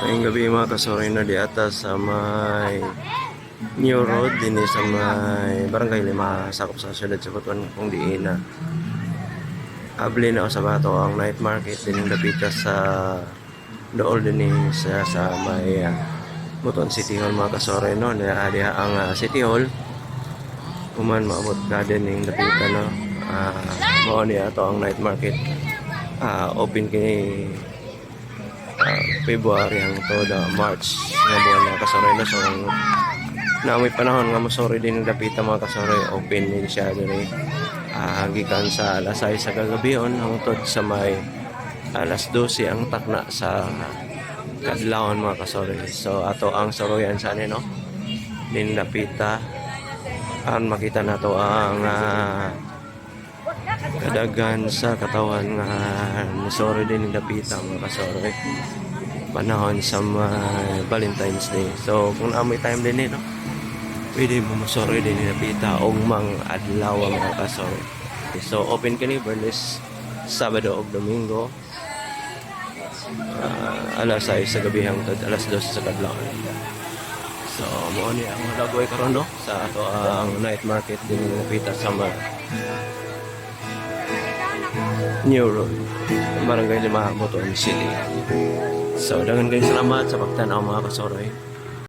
Ngayong gabi mga kasuroy na di atas sa may New Road din sa may Barangay Lima sakop sa siyudad sa Butuan kung diin na abli na sa bato ang night market din dapita sa dool din sa may Butuan City Hall mga kasuroy no diha ang City Hall kuman maabot ka din yung dapita no mao niya to ang night market open kini February hangtod March nga buwan na kasuroy na so na may panahon nga masori din yung dapita mga kasuroy open din siya diri gikan sa alas 6 sa kagabihon hangtod sa may alas 12 ang takna sa kadlawon mga kasuroy. So ato ang soroyan sa no din dapita ang makita nato ang kadagan sa katawan nga nasori din yung dapita mga kasuroy panahon sa Valentine's Day. So kung amoy time din no pwede mo masoroy din yung dapita o mang adlaw mga kasuroy. So open kini Bernes Sabado o Domingo alas 6 sa gabi hangtod alas 12 sa kadlawon. So mo ni ang lagoy karon no sa ato ang night market din yung dapita sa New Road, Barangay Lima, Butuan City. So, dagan kayo salamat sa pagtanaw mga kasuroy.